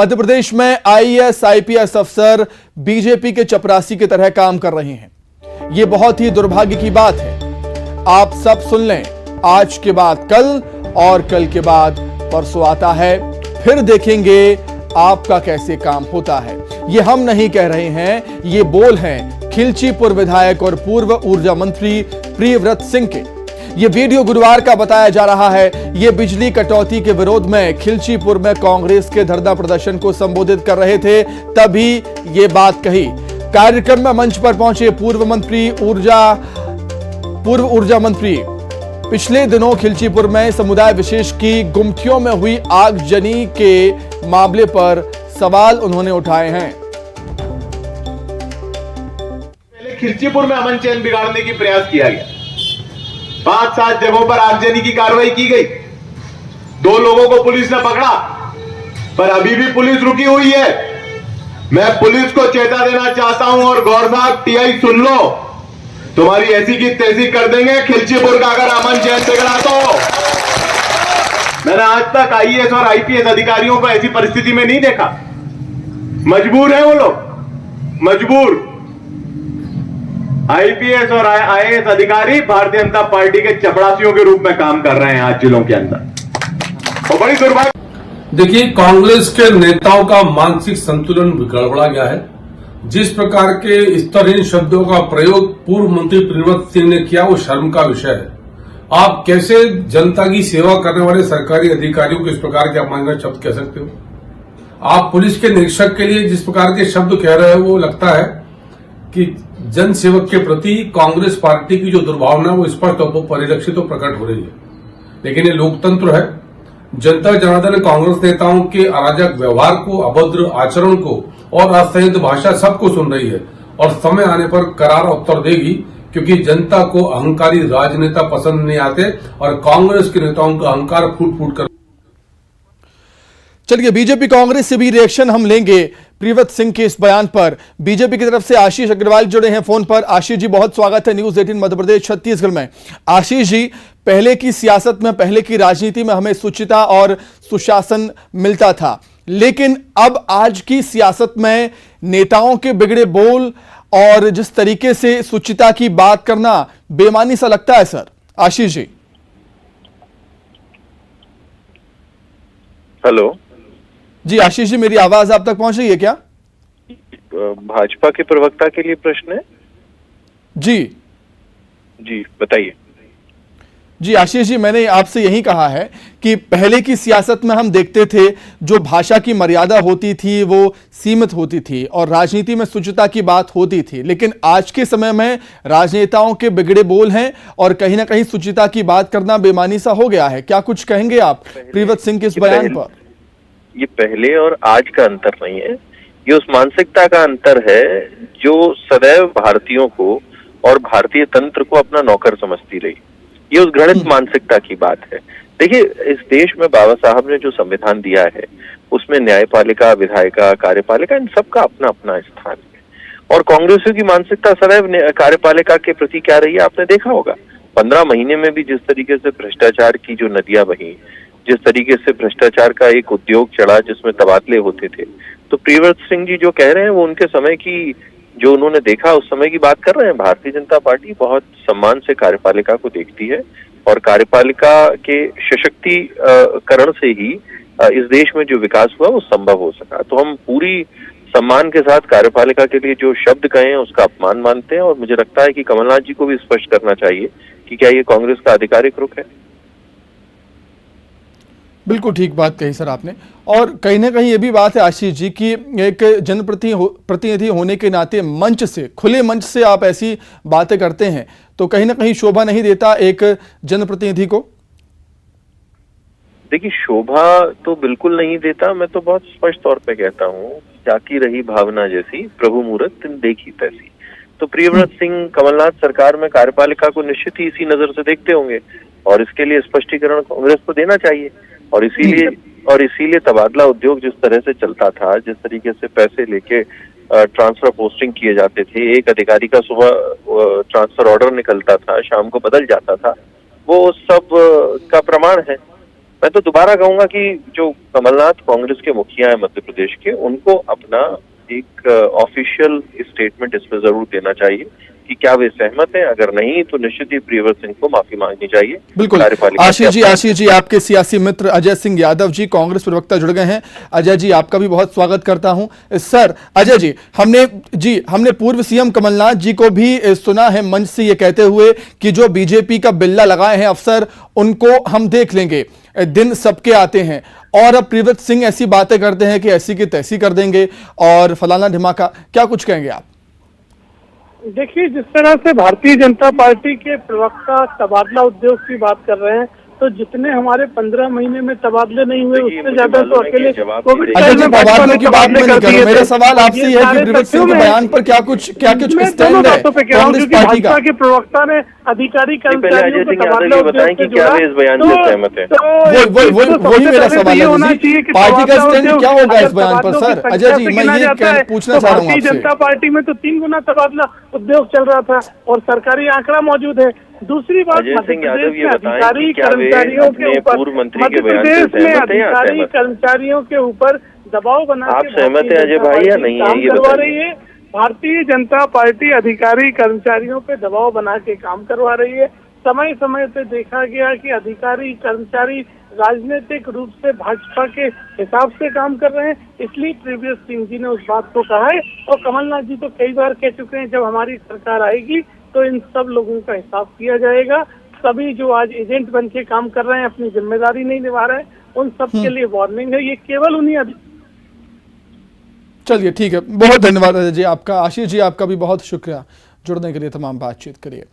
मध्य प्रदेश में IAS IPS अफसर BJP के चपरासी की तरह काम कर रहे हैं। यह बहुत ही दुर्भाग्य की बात है। आप सब सुन लें, आज के बाद कल और कल के बाद परसों आता है, फिर देखेंगे आपका कैसे काम होता है। ये हम नहीं कह रहे हैं, ये बोल हैं खिलचीपुर विधायक और पूर्व ऊर्जा मंत्री प्रियव्रत सिंह के। ये वीडियो गुरुवार का बताया जा रहा है। ये बिजली कटौती के विरोध में खिलचीपुर में कांग्रेस के धरना प्रदर्शन को संबोधित कर रहे थे, तभी ये बात कही। कार्यक्रम में मंच पर पहुंचे पूर्व ऊर्जा मंत्री पिछले दिनों खिलचीपुर में समुदाय विशेष की गुमटियों में हुई आगजनी के मामले पर सवाल उन्होंने उठाए हैं। पहले खिलचीपुर में अमन चैन बिगाड़ने की प्रयास किया गया, 5-7 जगहों पर आगजनी की कार्रवाई की गई, 2 लोगों को पुलिस ने पकड़ा, पर अभी भी पुलिस रुकी हुई है। मैं पुलिस को चेता देना चाहता हूं और गौर साहब टीआई सुन लो, तुम्हारी ऐसी की तैसी कर देंगे खिलचीपुर का अगर अमन चैन बिगड़ा तो। मैंने आज तक आईएएस और आईपीएस अधिकारियों को ऐसी परिस्थिति में नहीं देखा। मजबूर है वो लोग, मजबूर। आईपीएस और आईएएस अधिकारी भारतीय जनता पार्टी के चपरासियों के रूप में काम कर रहे हैं आज जिलों के अंदर, और बड़ी दुर्भाग्य। देखिए, कांग्रेस के नेताओं का मानसिक संतुलन गड़बड़ा गया है। जिस प्रकार के स्तरहीन शब्दों का प्रयोग पूर्व मंत्री प्रियव्रत सिंह ने किया, वो शर्म का विषय है। आप कैसे जनता की सेवा करने वाले सरकारी अधिकारियों को इस प्रकार के अपमानजनक शब्द कह सकते हो? आप पुलिस के निरीक्षक के लिए जिस प्रकार के शब्द कह रहे हो, वो लगता है कि जन सेवक के प्रति कांग्रेस पार्टी की जो दुर्भावना वो स्पष्ट तौर पर परिलक्षित और प्रकट हो रही है। लेकिन ये लोकतंत्र है। जनता जनार्दन कांग्रेस नेताओं के अराजक व्यवहार को, अभद्र आचरण को और असंयत भाषा सबको सुन रही है, और समय आने पर करारा उत्तर देगी, क्योंकि जनता को अहंकारी राजनेता पसंद नहीं आते और कांग्रेस के नेताओं का अहंकार फूट फूट कर। चलिए, बीजेपी कांग्रेस से भी रिएक्शन हम लेंगे प्रियव्रत सिंह के इस बयान पर। बीजेपी की तरफ से आशीष अग्रवाल जुड़े हैं फोन पर। आशीष जी, बहुत स्वागत है न्यूज 18 मध्य प्रदेश छत्तीसगढ़ में। आशीष जी, पहले की सियासत में, पहले की राजनीति में हमें शुचिता और सुशासन मिलता था, लेकिन अब आज की सियासत में नेताओं के बिगड़े बोल और जिस तरीके से शुचिता की बात करना बेईमानी सा लगता है सर। आशीष जी। हेलो जी आशीष जी, मेरी आवाज आप तक पहुंच रही है क्या? भाजपा के प्रवक्ता के लिए प्रश्न है। जी बताइए। जी आशीष जी, मैंने आपसे यही कहा है कि पहले की सियासत में हम देखते थे जो भाषा की मर्यादा होती थी वो सीमित होती थी और राजनीति में शुचिता की बात होती थी, लेकिन आज के समय में राजनेताओं के बिगड़े बोल हैं और कहीं ना कहीं शुचिता की बात करना बेईमानी सा हो गया है। क्या कुछ कहेंगे आप प्रियव्रत सिंह के इस बयान पर? ये पहले और आज का अंतर नहीं है, ये उस मानसिकता का अंतर है जो सदैव भारतीयों को और भारतीय तंत्र को अपना नौकर समझती रही। ये उस घृणित मानसिकता की बात है। देखिए, इस देश में बाबा साहब ने जो संविधान दिया है उसमें न्यायपालिका, विधायिका, कार्यपालिका, इन सबका अपना अपना स्थान है। और कांग्रेसियों की मानसिकता सदैव कार्यपालिका के प्रति क्या रही है, आपने देखा होगा। 15 महीने में भी जिस तरीके से भ्रष्टाचार की जो नदियां बही, जिस तरीके से भ्रष्टाचार का एक उद्योग चढ़ा जिसमें तबादले होते थे, तो प्रियव्रत सिंह जी जो कह रहे हैं वो उनके समय की, जो उन्होंने देखा उस समय की बात कर रहे हैं। भारतीय जनता पार्टी बहुत सम्मान से कार्यपालिका को देखती है और कार्यपालिका के सशक्तिकरण से ही इस देश में जो विकास हुआ वो संभव हो सका। तो हम पूरी सम्मान के साथ कार्यपालिका के लिए जो शब्द कहे हैं उसका अपमान मानते हैं, और मुझे लगता है कि कमलनाथ जी को भी स्पष्ट करना चाहिए कि क्या ये कांग्रेस का आधिकारिक रुख है। बिल्कुल ठीक बात कही सर आपने। और कहीं ना कहीं ये भी बात है आशीष जी कि एक जनप्रतिनिधि होने के नाते मंच से, खुले मंच से आप ऐसी बातें करते हैं तो कहीं ना कहीं शोभा नहीं देता एक जनप्रतिनिधि को? देखिए, शोभा तो बिल्कुल नहीं देता। मैं तो बहुत स्पष्ट तौर पे कहता हूँ, जाकी रही भावना जैसी, प्रभु मूरत तिन देखी तैसी। तो प्रियव्रत सिंह कमलनाथ सरकार में कार्यपालिका को निश्चित ही इसी नजर से देखते होंगे, और इसके लिए स्पष्टीकरण कांग्रेस को देना चाहिए। और इसीलिए तबादला उद्योग जिस तरह से चलता था, जिस तरीके से पैसे लेके ट्रांसफर पोस्टिंग किए जाते थे, एक अधिकारी का सुबह ट्रांसफर ऑर्डर निकलता था, शाम को बदल जाता था, वो सब का प्रमाण है। मैं तो दोबारा कहूंगा कि जो कमलनाथ कांग्रेस के मुखिया है मध्य प्रदेश के, उनको अपना एक ऑफिशियल स्टेटमेंट इसमें जरूर देना चाहिए कि क्या वे सहमत हैं। अगर नहीं तो निश्चित ही प्रियव्रत सिंह को माफी मांगनी चाहिए। बिल्कुल। आशीष जी आपके सियासी मित्र अजय सिंह यादव जी कांग्रेस प्रवक्ता जुड़ गए हैं। अजय जी आपका भी बहुत स्वागत करता हूं। सर अजय जी, हमने पूर्व सीएम कमलनाथ जी को भी सुना है मंच से ये कहते हुए कि जो बीजेपी का बिल्ला लगाए हैं अफसर, उनको हम देख लेंगे, दिन सबके आते हैं। और अब प्रियव्रत सिंह ऐसी बातें करते हैं कि ऐसी की तैसी कर देंगे और फलाना ढिमाका, क्या कुछ कहेंगे आप? देखिए, जिस तरह से भारतीय जनता पार्टी के प्रवक्ता तबादला उद्योग की बात कर रहे हैं, तो जितने हमारे 15 महीने में तबादले नहीं हुए उससे ज्यादा तो अकेले कोविड काल में भाजपा की बात नहीं कर रहा। मेरा सवाल आपसे है कि प्रियव्रत सिंह के बयान पर क्या कुछ स्टैंड है कांग्रेस पार्टी का? के प्रवक्ता ने अधिकारी कर्मचारियों को तबादला बताएं कि क्या वे इस बयान से सहमत हैं? वही मेरा सवाल है, पार्टी का स्टैंड क्या होगा इस बयान पर? सर अजय जी, मैं ये पूछना चाह रहा हूँ भारतीय जनता पार्टी में तो 3 गुना तबादला उद्योग चल रहा था और सरकारी आंकड़ा मौजूद है। दूसरी बात, अजय सिंह यादव ये बताएं कि क्या वे अपने पूर्व मंत्री के बयान से सहमत हैं या अधिकारी कर्मचारियों के ऊपर दबाव बना आप सहमत हैं अजय भाई या नहीं है, ये करवा रही है? भारतीय जनता पार्टी अधिकारी कर्मचारियों पे दबाव बना के काम करवा रही है। समय समय पे देखा गया कि अधिकारी कर्मचारी राजनीतिक रूप से भाजपा के हिसाब से काम कर रहे हैं, इसलिए प्रियव्रत सिंह जी ने उस बात को कहा है। और कमलनाथ जी तो कई बार कह चुके हैं जब हमारी सरकार आएगी तो इन सब लोगों का हिसाब किया जाएगा। सभी जो आज एजेंट बन के काम कर रहे हैं, अपनी जिम्मेदारी नहीं निभा रहे हैं, उन सब के लिए वार्निंग है। ये केवल उन्हीं चलिए ठीक है, बहुत धन्यवाद अजय जी आपका। आशीष जी आपका भी बहुत शुक्रिया जुड़ने के लिए, तमाम बातचीत करिए।